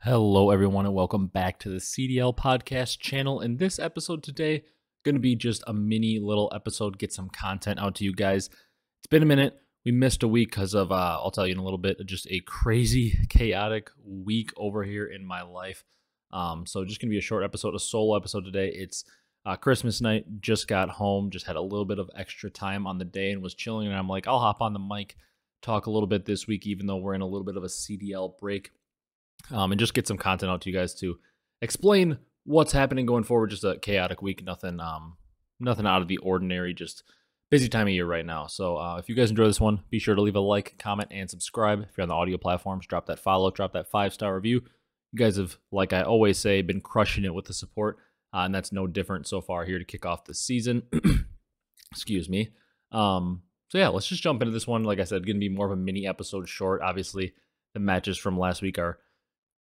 Hello, everyone, and welcome back to the CDL podcast channel. In this episode today, going to be just a mini little episode, get some content out to you guys. It's been a minute. We missed a week because of, I'll tell you in a little bit, just a crazy, chaotic week over here in my life. So just going to be a short episode, a solo episode today. It's Christmas night, just got home, just had a little bit of extra time on the day and was chilling. And I'm like, I'll hop on the mic, talk a little bit this week, even though we're in a little bit of a CDL break. And just get some content out to you guys to explain what's happening going forward. Just a chaotic week, nothing out of the ordinary, just busy time of year right now. So if you guys enjoy this one, be sure to leave a like, comment, and subscribe. If you're on the audio platforms, drop that follow, drop that 5-star review. You guys have, like I always say, been crushing it with the support, and that's no different so far here to kick off the season. Excuse me. So yeah, let's just jump into this one. Like I said, going to be more of a mini episode short. Obviously, the matches from last week are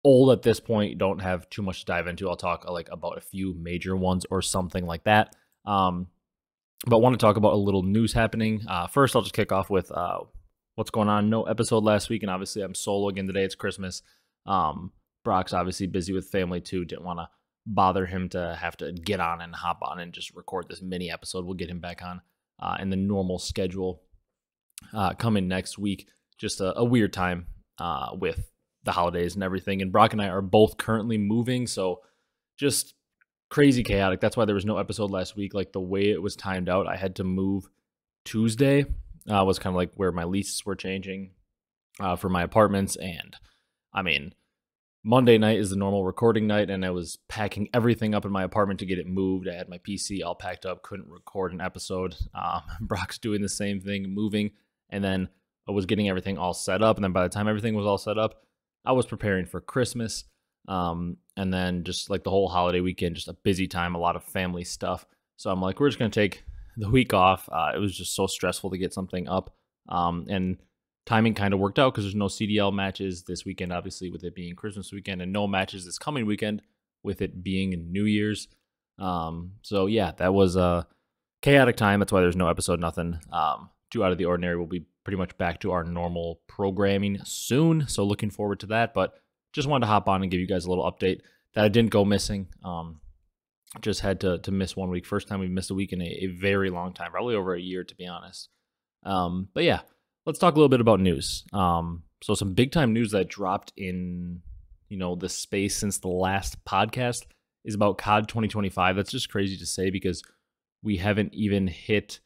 old at this point, don't have too much to dive into. I'll talk about a few major ones or something like that. But I want to talk about a little news happening. First, I'll just kick off with what's going on. No episode last week, and obviously I'm solo again today. It's Christmas. Brock's obviously busy with family too. Didn't want to bother him to have to get on and hop on and just record this mini episode. We'll get him back on in the normal schedule coming next week. Just a weird time with the holidays and everything, and Brock and I are both currently moving, so just crazy chaotic. That's why there was no episode last week. Like the way it was timed out, I had to move Tuesday, was kind of like where my leases were changing for my apartments, and I mean Monday night is the normal recording night, and I was packing everything up in my apartment to get it moved. I had my PC all packed up, couldn't record an episode. Brock's doing the same thing, moving, and then I was getting everything all set up, and then by the time everything was all set up, I was preparing for Christmas, and then just like the whole holiday weekend, just a busy time, a lot of family stuff. So I'm like, we're just going to take the week off. It was just so stressful to get something up, and timing kind of worked out because there's no CDL matches this weekend, obviously, with it being Christmas weekend, and no matches this coming weekend with it being New Year's. So yeah, that was a chaotic time. That's why there's no episode, nothing too out of the ordinary. We'll be pretty much back to our normal programming soon, so looking forward to that. But just wanted to hop on and give you guys a little update that I didn't go missing. Just had to miss 1 week. First time we missed a week in a very long time, probably over a year, to be honest. But yeah, let's talk a little bit about news. So some big time news that dropped in the space since the last podcast is about COD 2025. That's just crazy to say because we haven't even hit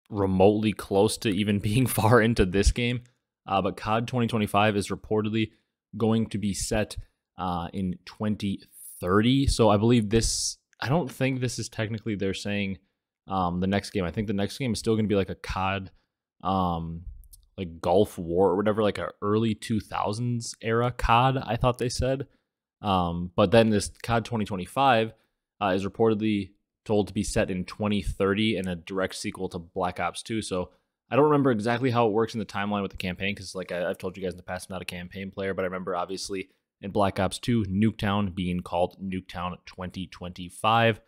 remotely close to even being far into this game. But COD 2025 is reportedly going to be set in 2030. So I believe this, I don't think this is technically they're saying the next game. I think the next game is still going to be like a COD, like Gulf War or whatever, like a early 2000s era COD, I thought they said. But then this COD 2025 is reportedly told to be set in 2030 and a direct sequel to Black Ops 2. So I don't remember exactly how it works in the timeline with the campaign because, like I've told you guys in the past, I'm not a campaign player, but I remember obviously in Black Ops 2, Nuketown being called Nuketown 2025.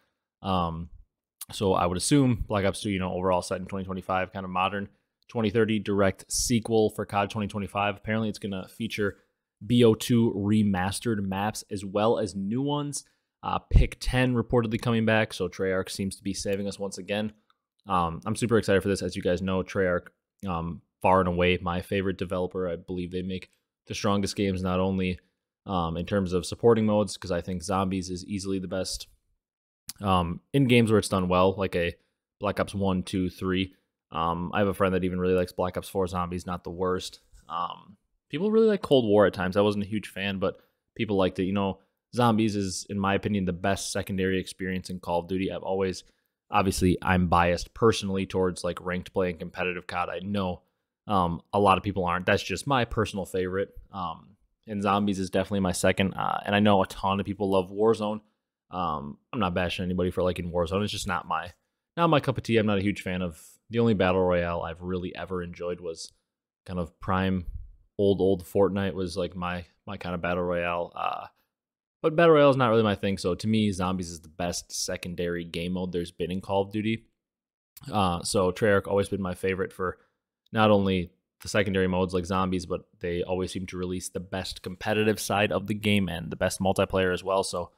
So I would assume Black Ops 2, overall set in 2025, kind of modern. 2030 direct sequel for COD 2025. Apparently it's going to feature BO2 Remastered Maps as well as new ones. Pick 10 reportedly coming back, so Treyarch seems to be saving us once again. I'm super excited for this. As you guys know, Treyarch, far and away my favorite developer. I believe they make the strongest games, not only in terms of supporting modes, because I think Zombies is easily the best in games where it's done well, like a Black Ops 1, 2, 3. I have a friend that even really likes Black Ops 4 Zombies, not the worst. People really like Cold War at times. I wasn't a huge fan, but people liked it. Zombies is, in my opinion, the best secondary experience in Call of Duty. Obviously, I'm biased personally towards like ranked play and competitive COD. I know a lot of people aren't. That's just my personal favorite. And Zombies is definitely my second. And I know a ton of people love Warzone. I'm not bashing anybody for liking Warzone. It's just not my cup of tea. I'm not a huge fan of the only battle royale I've really ever enjoyed was kind of prime old Fortnite was like my kind of battle royale. But Battle Royale is not really my thing, so to me, Zombies is the best secondary game mode there's been in Call of Duty. So Treyarch always been my favorite for not only the secondary modes like zombies, but they always seem to release the best competitive side of the game and the best multiplayer as well. So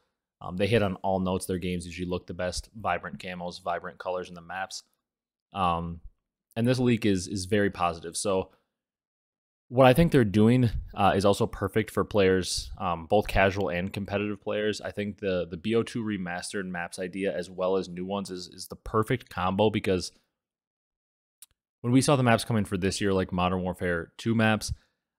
they hit on all notes. Their games usually look the best, vibrant camos, vibrant colors in the maps. And this leak is very positive. So what I think they're doing is also perfect for players, both casual and competitive players. I think the BO2 Remastered Maps idea, as well as new ones, is the perfect combo, because when we saw the maps coming for this year, like Modern Warfare 2 maps,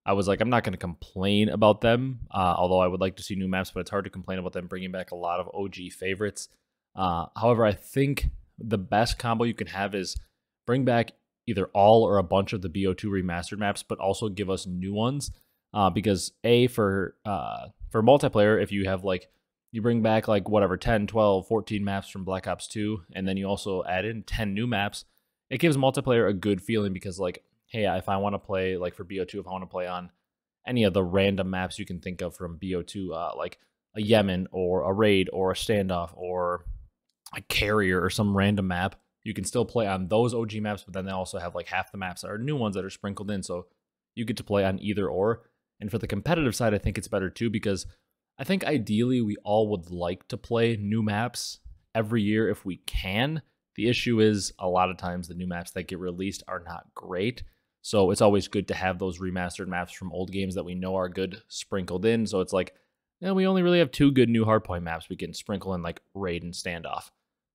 I was like, I'm not going to complain about them, although I would like to see new maps, but it's hard to complain about them bringing back a lot of OG favorites. However, I think the best combo you can have is bring back either all or a bunch of the BO2 Remastered maps, but also give us new ones, because for multiplayer, if you have like, you bring back like whatever, 10, 12, 14 maps from Black Ops 2, and then you also add in 10 new maps, it gives multiplayer a good feeling, because like, hey, if I want to play, like for BO2, if I want to play on any of the random maps you can think of from BO2, like a Yemen or a raid or a standoff or a carrier or some random map, you can still play on those OG maps, but then they also have like half the maps that are new ones that are sprinkled in, so you get to play on either or. And for the competitive side, I think it's better too, because I think ideally we all would like to play new maps every year if we can. The issue is a lot of times the new maps that get released are not great. So it's always good to have those remastered maps from old games that we know are good sprinkled in. So it's like, we only really have 2 good new hardpoint maps. We can sprinkle in like Raid and Standoff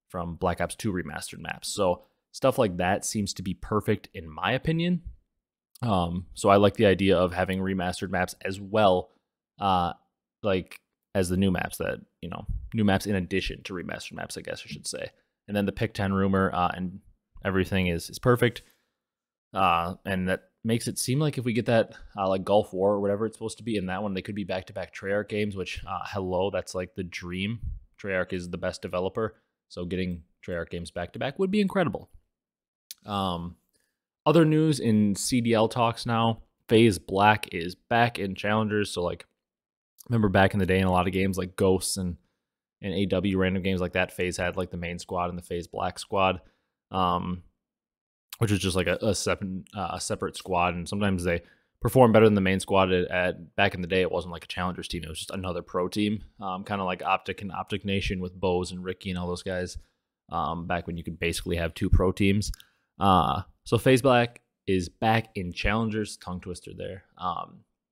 from Black Ops 2 remastered maps. So stuff like that seems to be perfect in my opinion. So I like the idea of having remastered maps as well, like as the new maps that, new maps in addition to remastered maps, I guess I should say. And then the pick 10 rumor and everything is perfect. And that makes it seem like if we get that like Gulf War or whatever it's supposed to be in that one, they could be back-to-back Treyarch games, which, hello, that's like the dream. Treyarch is the best developer. So getting Treyarch games back-to-back would be incredible. Other news in CDL talks now, FaZe Black is back in Challengers. So like, remember back in the day in a lot of games like Ghosts and AW random games like that, FaZe had like the main squad and the FaZe Black squad, which was just like a separate squad, and sometimes they perform better than the main squad. At back in the day, it wasn't like a Challengers team; it was just another pro team, kind of like OpTic and OpTic Nation with Bose and Ricky and all those guys. Back when you could basically have 2 pro teams. So FaZe Black is back in Challengers. Tongue twister there.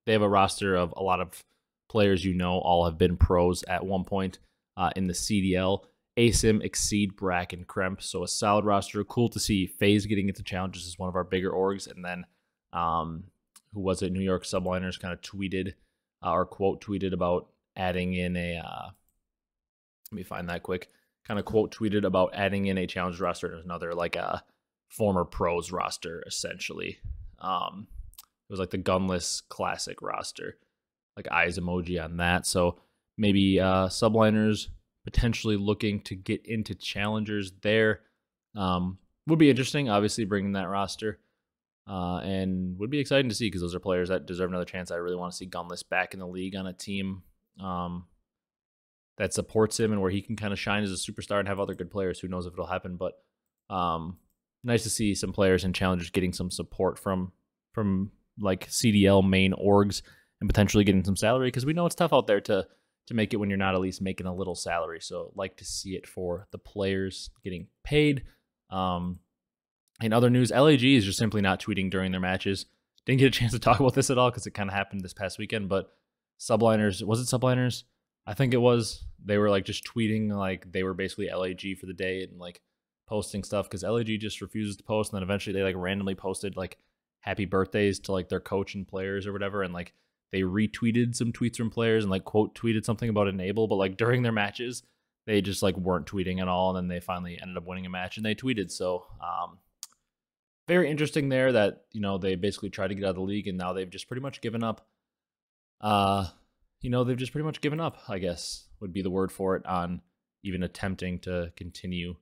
They have a roster of a lot of players all have been pros at one point. In the CDL, Asim, Exceed, Brack, and Kremp. So a solid roster. Cool to see FaZe getting into Challenges as one of our bigger orgs. And then, who was it? New York Subliners kind of tweeted, or quote tweeted about adding in a, let me find that quick, kind of quote tweeted about adding in a challenge roster. There's another like a former pros roster, essentially. It was like the Gunless Classic roster, like eyes emoji on that. So maybe Subliners potentially looking to get into Challengers there. Would be interesting, obviously, bringing that roster. And would be exciting to see, because those are players that deserve another chance. I really want to see Gunless back in the league on a team that supports him and where he can kind of shine as a superstar and have other good players. Who knows if it'll happen, but nice to see some players in Challengers getting some support from like CDL main orgs and potentially getting some salary, because we know it's tough out there to make it when you're not at least making a little salary. So like to see it for the players getting paid. In other news, LAG is just simply not tweeting during their matches. Didn't get a chance to talk about this at all because it kind of happened this past weekend, but Subliners, was it Subliners? I think it was. They were like just tweeting like they were basically LAG for the day and like posting stuff, because LAG just refuses to post, and then eventually they like randomly posted like happy birthdays to like their coach and players or whatever, and like they retweeted some tweets from players and like quote tweeted something about Enable, but like during their matches they just like weren't tweeting at all, and then they finally ended up winning a match and they tweeted. So very interesting there that they basically tried to get out of the league, and now they've just pretty much given up. They've just pretty much given up, I guess would be the word for it, on even attempting to continuing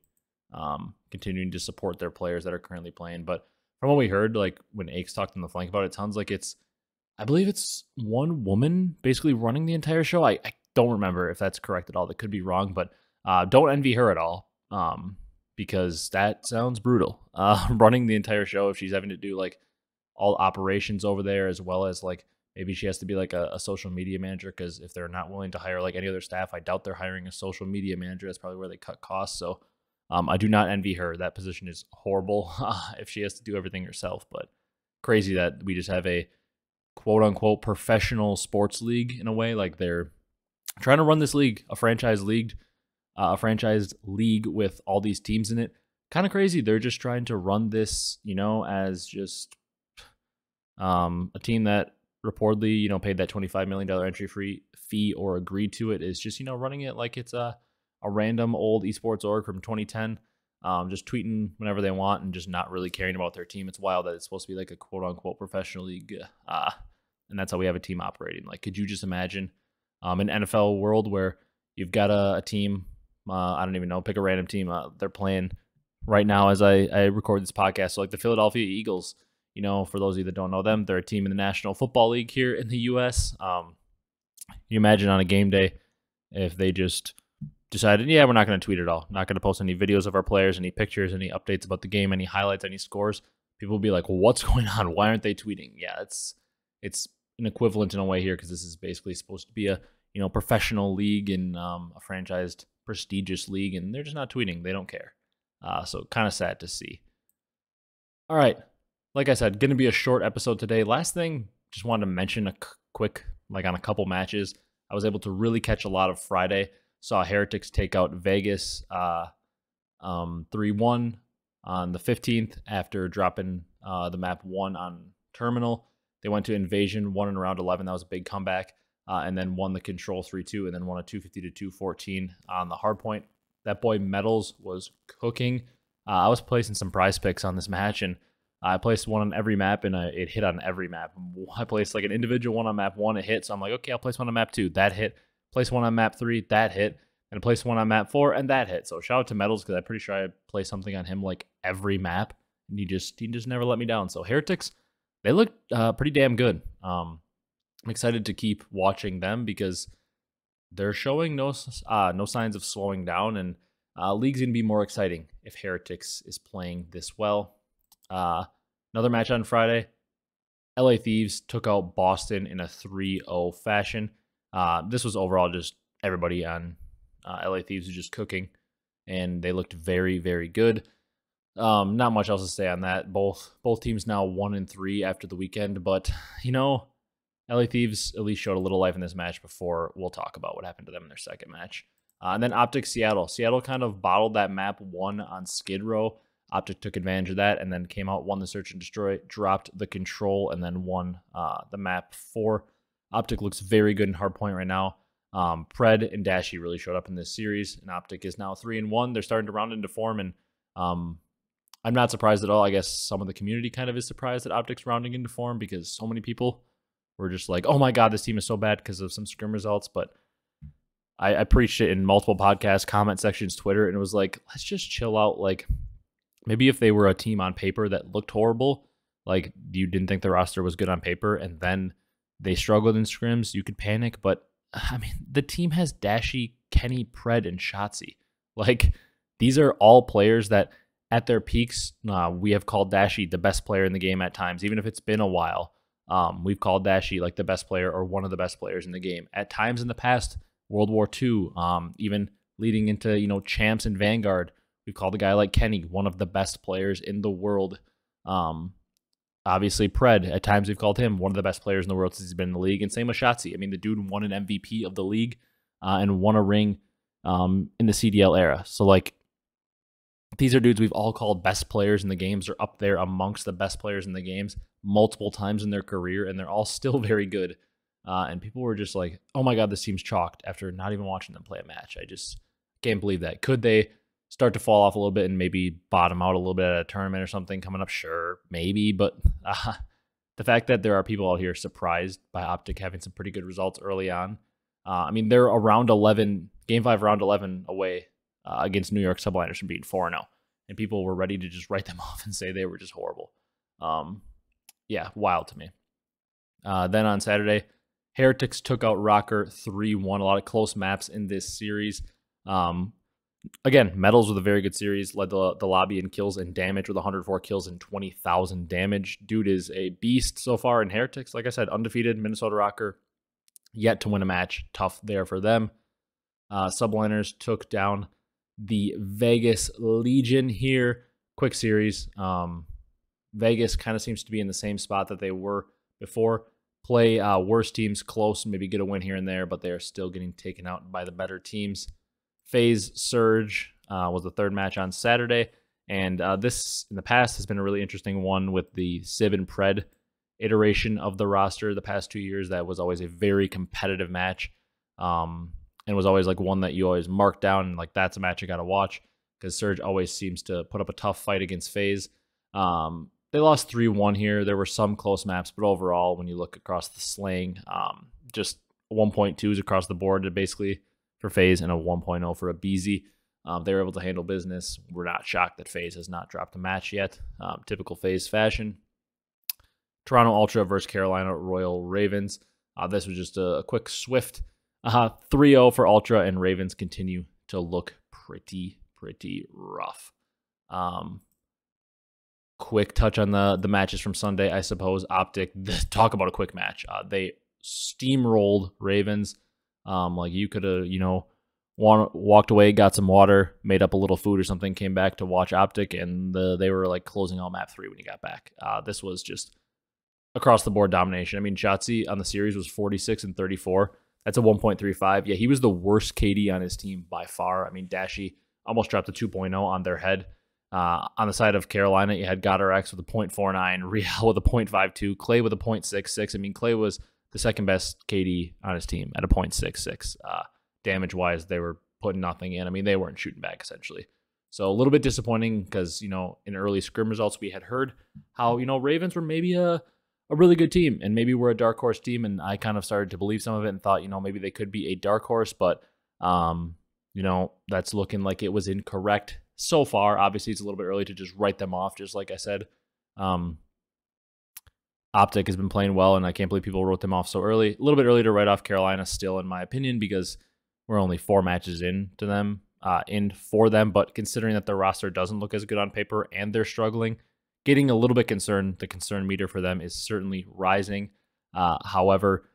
to support their players that are currently playing. But from what we heard, like when Hecz talked on the flank about it, sounds like I believe it's one woman basically running the entire show. I don't remember if that's correct at all. That could be wrong, but don't envy her at all, because that sounds brutal. Running the entire show, if she's having to do like all operations over there, as well as like maybe she has to be like a social media manager, because if they're not willing to hire like any other staff, I doubt they're hiring a social media manager. That's probably where they cut costs. So I do not envy her. That position is horrible if she has to do everything herself. But crazy that we just have a quote unquote professional sports league in a way. Like they're trying to run this league, a franchise league with all these teams in it. Kind of crazy. They're just trying to run this, as just a team that reportedly, paid that $25 million entry fee or agreed to it, is just, running it like it's a random old esports org from 2010, just tweeting whenever they want and just not really caring about their team. It's wild that it's supposed to be like a quote unquote professional league, and that's how we have a team operating. Like, could you just imagine an NFL world where you've got a team, I don't even know, pick a random team, they're playing right now as I record this podcast. So like the Philadelphia Eagles, for those of you that don't know them, they're a team in the National Football League here in the U.S. You imagine on a game day if they just decided, yeah, we're not going to tweet at all, not going to post any videos of our players, any pictures, any updates about the game, any highlights, any scores. People will be like, well, what's going on? Why aren't they tweeting? Yeah, it's an equivalent in a way here, because this is basically supposed to be a professional league and a franchised prestigious league, and they're just not tweeting. They don't care. So kind of sad to see. All right. Like I said, going to be a short episode today. Last thing, just wanted to mention a quick, like on a couple matches. I was able to really catch a lot of Friday. Saw Heretics take out Vegas 3-1 on the 15th after dropping the map 1 on Terminal. They went to Invasion, won in round 11. That was a big comeback. And then won the Control 3-2, and then won a 250-214 on the hardpoint. That boy Metals was cooking. I was placing some prize picks on this match, and I placed one on every map, and it hit on every map. I placed like an individual one on map 1, it hit. So I'm like, okay, I'll place one on map 2, that hit. Place one on map 3, that hit. And I placed one on map 4, and that hit. So shout out to Metals, because I'm pretty sure I placed something on him like every map, and he just never let me down. So Heretics, they look pretty damn good. I'm excited to keep watching them, because they're showing no signs of slowing down, and league's going to be more exciting if Heretics is playing this well. Another match on Friday, LA Thieves took out Boston in a 3-0 fashion. This was overall just everybody on LA Thieves was just cooking, and they looked very, very good. Not much else to say on that. Both teams now 1-3 after the weekend, but LA Thieves at least showed a little life in this match before we'll talk about what happened to them in their second match. And then OpTic Seattle. Seattle kind of bottled that map 1 on Skid Row. OpTic took advantage of that and then came out, won the Search and Destroy, dropped the Control, and then won the map 4. OpTic looks very good in hardpoint right now. Pred and Dashy really showed up in this series, and OpTic is now 3-1. They're starting to round into form, and I'm not surprised at all. I guess some of the community kind of is surprised that OpTic's rounding into form, because so many people were just like, oh my god, this team is so bad because of some scrim results. But I preached it in multiple podcasts, comment sections, Twitter, and it was like, let's just chill out. Like, maybe if they were a team on paper that looked horrible, like you didn't think the roster was good on paper, and then they struggled in scrims, you could panic. But I mean, the team has Dashy, Kenny, Pred, and Shotzi. Like, these are all players that at their peaks, we have called Dashy the best player in the game at times, even if it's been a while. We've called Dashy like the best player or one of the best players in the game. At times in the past, World War II, even leading into, Champs and Vanguard, we've called a guy like Kenny one of the best players in the world. Obviously, Pred, at times we've called him one of the best players in the world since he's been in the league. And same with Shotzi. I mean, the dude won an MVP of the league and won a ring in the CDL era. So, like, these are dudes we've all called best players in the games, or up there amongst the best players in the games multiple times in their career, and they're all still very good. And people were just like, oh my god, this team's chalked after not even watching them play a match. I just can't believe that. Could they start to fall off a little bit and maybe bottom out a little bit at a tournament or something coming up? Sure, maybe. But the fact that there are people out here surprised by OpTic having some pretty good results early on. I mean, they're around 11, Game 5 round 11 away against New York Subliners from being 4-0. And people were ready to just write them off and say they were just horrible. Yeah, wild to me. Then on Saturday, Heretics took out Rocker 3-1. A lot of close maps in this series. Not Again, Metals with a very good series, led the lobby in kills and damage with 104 kills and 20,000 damage. Dude is a beast so far in Heretics. Like I said, undefeated Minnesota Rocker, yet to win a match. Tough there for them. Subliners took down the Vegas Legion here. Quick series. Vegas kind of seems to be in the same spot that they were before. Play worse teams close, maybe get a win here and there, but they are still getting taken out by the better teams. FaZe Surge was the third match on Saturday, and this in the past has been a really interesting one with the Sib and Pred iteration of the roster the past 2 years. That was always a very competitive match, and was always like one that you always mark down, and like that's a match you got to watch because Surge always seems to put up a tough fight against FaZe. They lost 3-1 here. There were some close maps, but overall, when you look across the slaying, just 1.2s across the board basically for FaZe and a 1.0 for Abezy. They were able to handle business. We're not shocked that FaZe has not dropped a match yet. Typical FaZe fashion. Toronto Ultra versus Carolina Royal Ravens. This was just a quick, swift 3-0 for Ultra, and Ravens continue to look pretty rough. Quick touch on the matches from Sunday, I suppose. OpTic, talk about a quick match. They steamrolled Ravens. Like you could have, walked away, got some water, made up a little food or something, came back to watch OpTic, and they were like closing out map 3 when you got back. This was just across the board domination. I mean, Shotzzy on the series was 46 and 34. That's a 1.35. Yeah, he was the worst KD on his team by far. I mean, Dashy almost dropped a 2.0 on their head. On the side of Carolina, you had GodderX with a 0.49, Real with a 0.52, Clay with a 0.66. I mean, Clay was the second best KD on his team at a 0.66. Damage-wise, they were putting nothing in. I mean, they weren't shooting back, essentially. So a little bit disappointing because, in early scrim results, we had heard how, Ravens were maybe a really good team and maybe we're a dark horse team, and I kind of started to believe some of it and thought, maybe they could be a dark horse, but, that's looking like it was incorrect so far. Obviously, it's a little bit early to just write them off, just like I said. OpTic has been playing well, and I can't believe people wrote them off so early. A little bit early to write off Carolina still, in my opinion, because we're only 4 matches into them, for them. But considering that their roster doesn't look as good on paper and they're struggling, getting a little bit concerned. The concern meter for them is certainly rising. However,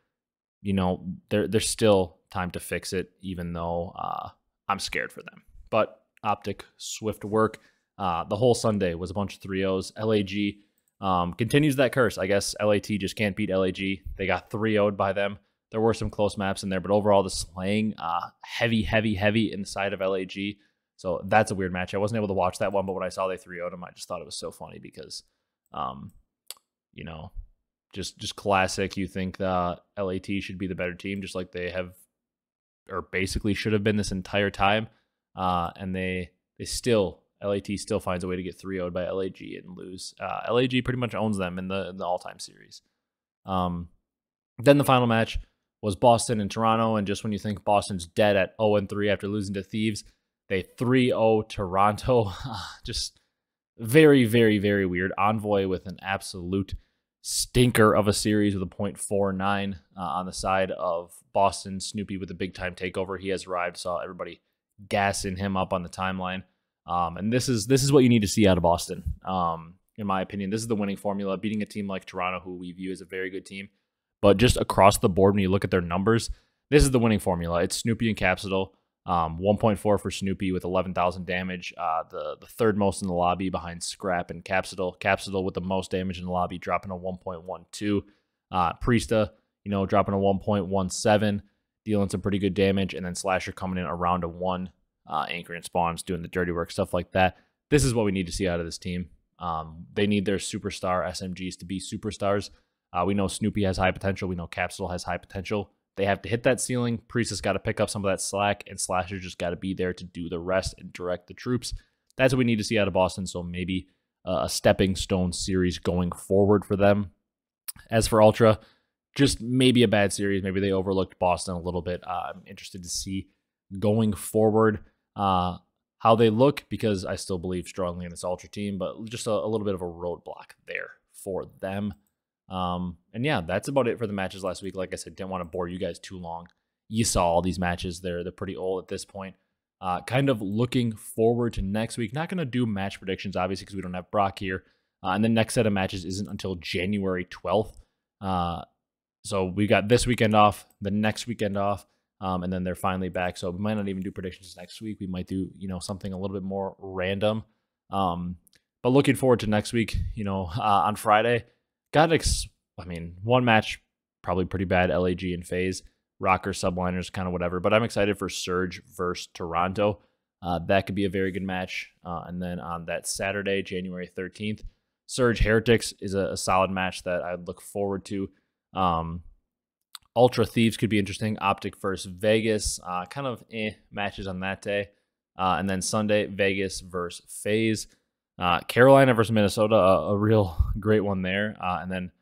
there's still time to fix it, even though I'm scared for them. But OpTic, swift work. The whole Sunday was a bunch of 3-0s. LAG continues that curse. I guess LAT just can't beat LAG. They got 3-0'd by them. There were some close maps in there, but overall the slaying heavy inside of LAG. So that's a weird match. I wasn't able to watch that one, but when I saw they 3-0'd them, I just thought it was so funny because, just classic. You think that LAT should be the better team, just like they have, or basically should have been this entire time. And LAT still finds a way to get 3-0'd by LAG and lose. LAG pretty much owns them in the all-time series. Then the final match was Boston and Toronto, and just when you think Boston's dead at 0-3 after losing to Thieves, they 3-0 Toronto. Just very weird. Envoy with an absolute stinker of a series with a 0.49 on the side of Boston. Snoopy with a big-time takeover. He has arrived, saw everybody gassing him up on the timeline. And this is what you need to see out of Boston. In my opinion, this is the winning formula, beating a team like Toronto, who we view as a very good team. But just across the board, when you look at their numbers, this is the winning formula. It's Snoopy and Capsidal. 1.4 for Snoopy with 11,000 damage. The third most in the lobby behind Scrap and Capsidal. Capsidal with the most damage in the lobby, dropping a 1.12. Priesta, dropping a 1.17, dealing some pretty good damage. And then Slasher coming in around a 1. Anchoring spawns, doing the dirty work, stuff like that. This is what we need to see out of this team. They need their superstar SMGs to be superstars. We know Snoopy has high potential. We know Capsule has high potential. They have to hit that ceiling. Priest has got to pick up some of that slack, and Slasher just got to be there to do the rest and direct the troops. That's what we need to see out of Boston, so maybe a stepping stone series going forward for them. As for Ultra, just maybe a bad series. Maybe they overlooked Boston a little bit. I'm interested to see going forward how they look, because I still believe strongly in this Ultra team, but just a little bit of a roadblock there for them. And yeah, that's about it for the matches last week. Like I said, didn't want to bore you guys too long. You saw all these matches. They're pretty old at this point. Kind of looking forward to next week. Not going to do match predictions, obviously, because we don't have Brock here. And the next set of matches isn't until January 12th. So we got this weekend off, the next weekend off, and then they're finally back. So we might not even do predictions next week. We might do, something a little bit more random. But looking forward to next week, on Friday. One match, probably pretty bad, LAG and FaZe. Rocker, subliners, kind of whatever. But I'm excited for Surge versus Toronto. That could be a very good match. And then on that Saturday, January 13th, Surge Heretics is a solid match that I'd look forward to. Ultra Thieves could be interesting. OpTic versus Vegas. Kind of matches on that day. And then Sunday, Vegas versus FaZe. Carolina versus Minnesota, a real great one there. And then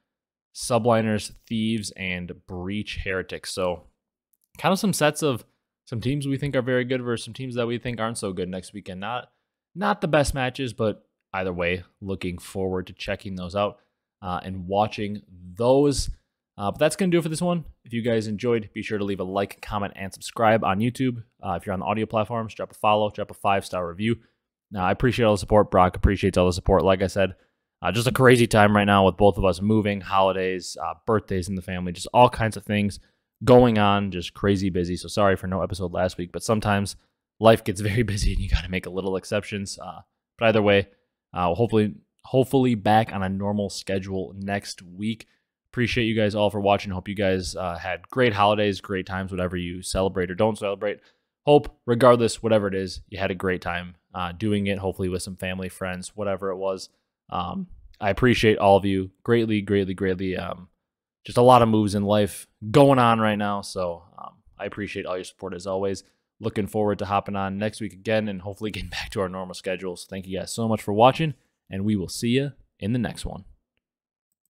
Subliners, Thieves, and Breach Heretics. So kind of some sets of some teams we think are very good versus some teams that we think aren't so good next weekend. Not the best matches, but either way, looking forward to checking those out and watching those. But that's going to do it for this one. If you guys enjoyed, be sure to leave a like, comment, and subscribe on YouTube. If you're on the audio platforms, drop a follow, drop a 5-star review. I appreciate all the support. Brock appreciates all the support. Like I said, just a crazy time right now with both of us moving, holidays, birthdays in the family, just all kinds of things going on, just crazy busy. So sorry for no episode last week, but sometimes life gets very busy and you got to make a little exceptions. But either way, hopefully back on a normal schedule next week. Appreciate you guys all for watching. Hope you guys had great holidays, great times, whatever you celebrate or don't celebrate. Hope, regardless, whatever it is, you had a great time doing it, hopefully with some family, friends, whatever it was. I appreciate all of you greatly, greatly, greatly. Just a lot of moves in life going on right now. So I appreciate all your support as always. Looking forward to hopping on next week again and hopefully getting back to our normal schedules. Thank you guys so much for watching, and we will see you in the next one.